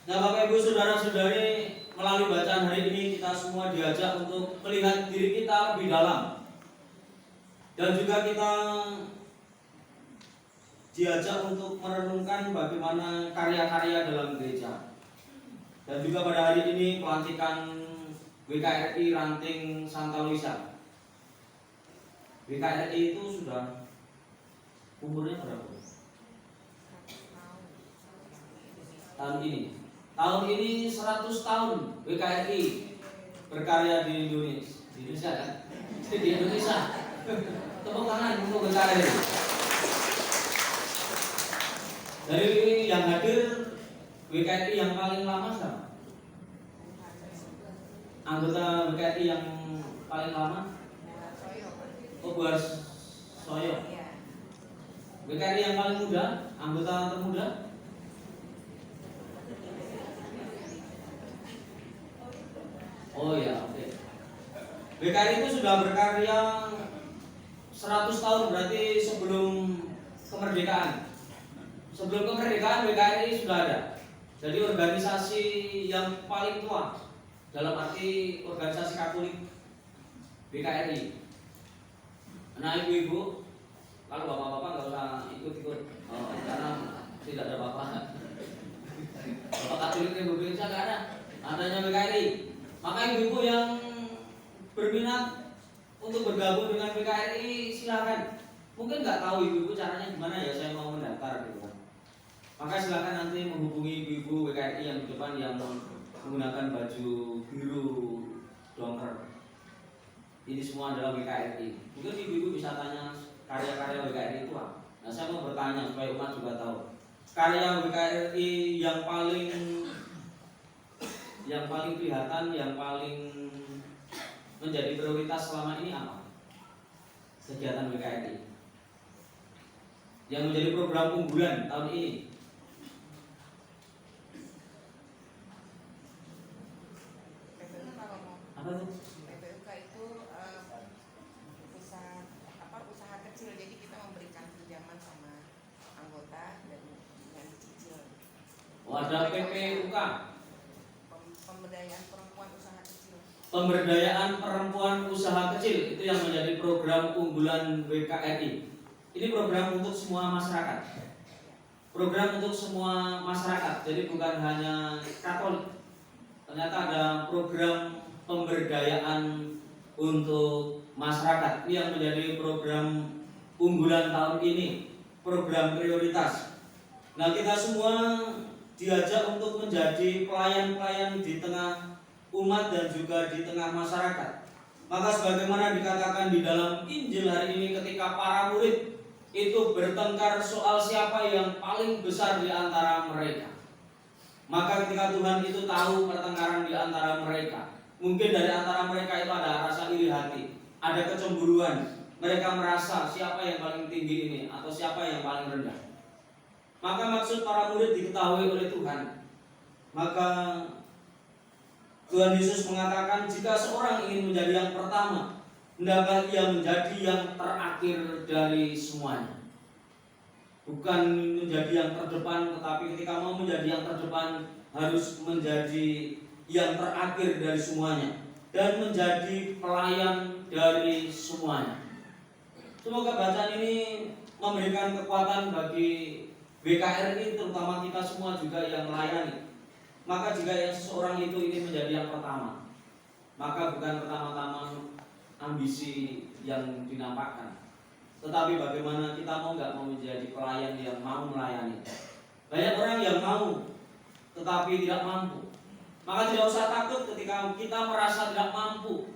Nah, Bapak Ibu Saudara-saudari, melalui bacaan hari ini kita semua diajak untuk melihat diri kita lebih dalam. Dan juga kita diajak untuk merenungkan bagaimana karya-karya dalam gereja. Dan juga pada hari ini pelantikan WKRI Ranting Santa Luisa. WKRI itu sudah umurnya berapa? Tahun ini 100 tahun WKRI berkarya di Indonesia kan? Di Indonesia. Tepuk tangan untuk WKRI. Dari yang hadir WKRI yang paling lama siapa? Anggota WKRI yang paling lama? Bu Soyo. WKRI yang paling muda, anggota termuda? Oh ya, oke. WKRI itu sudah berkarya 100 tahun, berarti sebelum kemerdekaan. Sebelum kemerdekaan WKRI sudah ada. Jadi organisasi yang paling tua dalam arti organisasi Katolik WKRI. Nah, ibu-ibu, kalau bapak-bapak nggak usah ikut-ikut, karena tidak ada bapak. Bapak Katolik Indonesia nggak ada, adanya WKRI. Maka ibu-ibu yang berminat untuk bergabung dengan WKRI silakan. Mungkin nggak tahu ibu-ibu caranya gimana ya, saya mau mendaftar gitu kan. Maka silakan nanti menghubungi ibu-ibu WKRI yang di depan yang menggunakan baju biru dongker. Ini semua adalah WKRI. Mungkin ibu-ibu bisa tanya karya-karya WKRI itu apa. Nah, saya mau bertanya supaya umat juga tahu. Karya WKRI yang paling kelihatan, yang paling menjadi prioritas selama ini apa? Kegiatan WKRI yang menjadi program unggulan tahun ini. Apa itu? PPUK itu usaha kecil, jadi kita memberikan pinjaman sama anggota dan dengan dicicil. Oh, ada PPUK. Pemberdayaan perempuan usaha kecil. Pemberdayaan perempuan usaha kecil itu yang menjadi program unggulan WKRI. Ini program untuk semua masyarakat. Program untuk semua masyarakat. Jadi bukan hanya Katolik. Ternyata ada program pemberdayaan untuk masyarakat. Ini yang menjadi program unggulan tahun ini, program prioritas. Nah, kita semua diajak untuk menjadi pelayan-pelayan di tengah umat dan juga di tengah masyarakat. Maka sebagaimana dikatakan di dalam Injil hari ini, ketika para murid itu bertengkar soal siapa yang paling besar di antara mereka, maka ketika Tuhan itu tahu pertengkaran di antara mereka, mungkin dari antara mereka itu ada rasa iri hati, ada kecemburuan. Mereka merasa siapa yang paling tinggi ini atau siapa yang paling rendah. Maka maksud para murid diketahui oleh Tuhan. Maka Tuhan Yesus mengatakan, jika seorang ingin menjadi yang pertama, hendaklah ia menjadi yang terakhir dari semuanya. Bukan menjadi yang terdepan, tetapi ketika mau menjadi yang terdepan harus menjadi yang terakhir dari semuanya dan menjadi pelayan dari semuanya. Semoga bacaan ini memberikan kekuatan bagi WKRI, terutama kita semua juga yang melayani. Maka jika yang seseorang itu ingin menjadi yang pertama, maka bukan pertama-tama ambisi yang dinampakkan, tetapi bagaimana kita mau nggak mau menjadi pelayan yang mau melayani. Banyak orang yang mau tetapi tidak mampu. Maka tidak usah takut ketika kita merasa tidak mampu,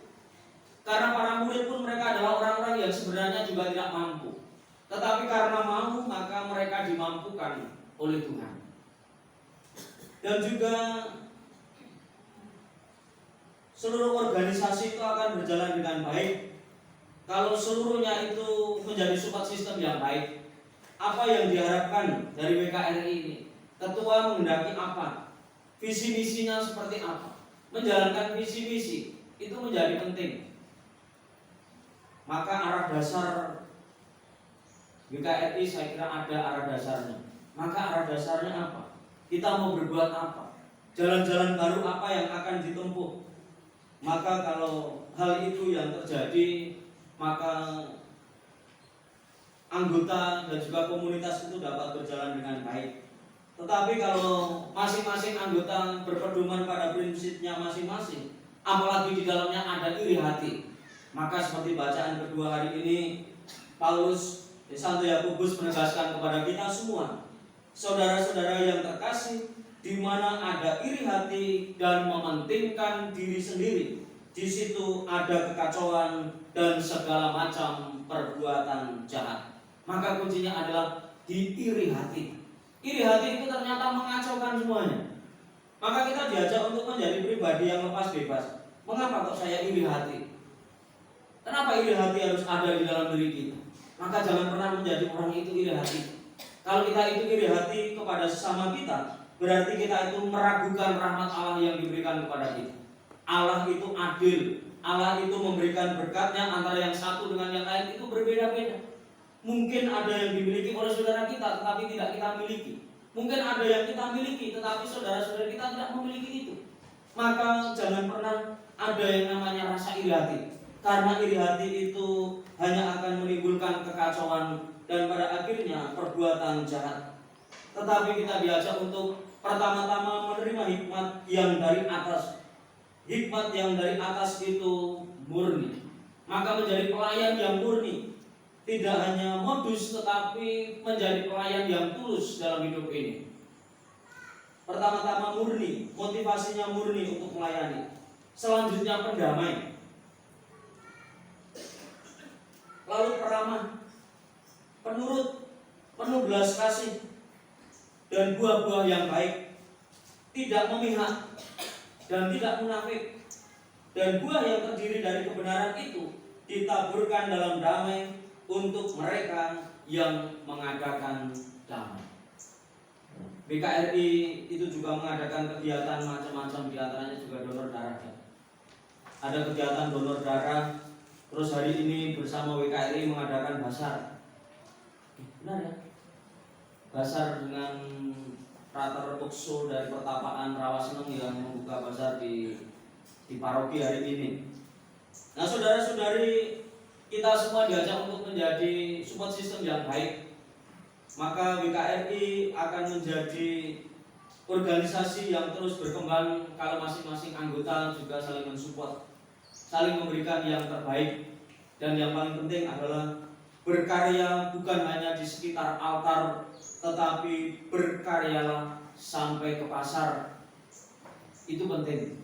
karena para murid pun mereka adalah orang-orang yang sebenarnya juga tidak mampu. Tetapi karena mau, maka mereka dimampukan oleh Tuhan. Dan juga seluruh organisasi itu akan berjalan dengan baik kalau seluruhnya itu menjadi support system yang baik. Apa yang diharapkan dari WKRI ini? Ketua menghendaki apa? Visi misinya seperti apa? Menjalankan visi misi itu menjadi penting. Maka arah dasar WKRI saya kira ada arah dasarnya. Maka arah dasarnya apa? Kita mau berbuat apa? jalan-jalan baru apa yang akan ditempuh. Maka kalau hal itu yang terjadi, maka anggota dan juga komunitas itu dapat berjalan dengan baik. Tetapi kalau masing-masing anggota berpedoman pada prinsipnya masing-masing, apalagi di dalamnya ada iri hati, maka seperti bacaan kedua hari ini, Paulus Santo Yakobus menegaskan kepada kita semua, saudara-saudara yang terkasih, di mana ada iri hati dan mementingkan diri sendiri, di situ ada kekacauan dan segala macam perbuatan jahat. Maka kuncinya adalah di iri hati. Iri hati itu ternyata mengacaukan semuanya. Maka kita diajak untuk menjadi pribadi yang lepas bebas. Mengapa kok saya iri hati? Kenapa iri hati harus ada di dalam diri kita? Maka jangan pernah menjadi orang itu iri hati. Kalau kita itu iri hati kepada sesama kita, berarti kita itu meragukan rahmat Allah yang diberikan kepada kita. Allah itu adil. Allah itu memberikan berkatnya antara yang satu dengan yang lain itu berbeda-beda. Mungkin ada yang dimiliki oleh saudara kita tetapi tidak kita miliki. Mungkin ada yang kita miliki tetapi saudara-saudara kita tidak memiliki itu. Maka jangan pernah ada yang namanya rasa iri hati. Karena iri hati itu hanya akan menimbulkan kekacauan dan pada akhirnya perbuatan jahat. Tetapi kita diajak untuk pertama-tama menerima hikmat yang dari atas. Hikmat yang dari atas itu murni. Maka menjadi pelayan yang murni, tidak hanya modus tetapi menjadi pelayan yang tulus dalam hidup ini. Pertama-tama murni, motivasinya murni untuk melayani. Selanjutnya pendamai. Lalu peramah, penurut, penuh belas kasih, dan buah-buah yang baik, tidak memihak dan tidak munafik. Dan buah yang terdiri dari kebenaran itu ditaburkan dalam damai untuk mereka yang mengadakan damai. BKRI itu juga mengadakan kegiatan macam-macam, diantaranya juga donor darah. Ada kegiatan donor darah. Terus hari ini bersama WKRI mengadakan basar. Benar ya? Basar dengan Frater Ukso dari Pertapaan Rawaseneng yang membuka basar di paroki hari ini. Nah, saudara-saudari, kita semua diajak untuk menjadi support system yang baik. Maka WKRI akan menjadi organisasi yang terus berkembang kalau masing-masing anggota juga saling mensupport, saling memberikan yang terbaik. Dan yang paling penting adalah berkarya bukan hanya di sekitar altar, tetapi berkaryalah sampai ke pasar. Itu penting.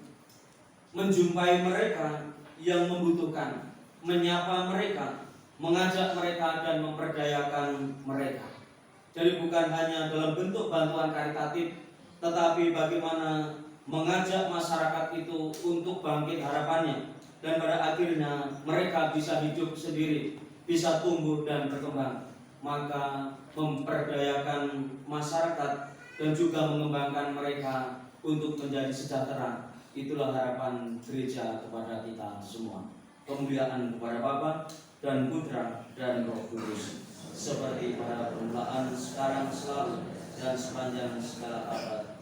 Menjumpai mereka yang membutuhkan, menyapa mereka, mengajak mereka dan memperdayakan mereka. Jadi bukan hanya dalam bentuk bantuan karitatif, tetapi bagaimana mengajak masyarakat itu untuk bangkit harapannya. Dan pada akhirnya mereka bisa hidup sendiri, bisa tumbuh dan berkembang. Maka memperdayakan masyarakat dan juga mengembangkan mereka untuk menjadi sejahtera. Itulah harapan gereja kepada kita semua. Kemuliaan kepada Bapa dan Putra dan Roh Kudus, seperti pada permulaan, sekarang, selalu, dan sepanjang segala abad.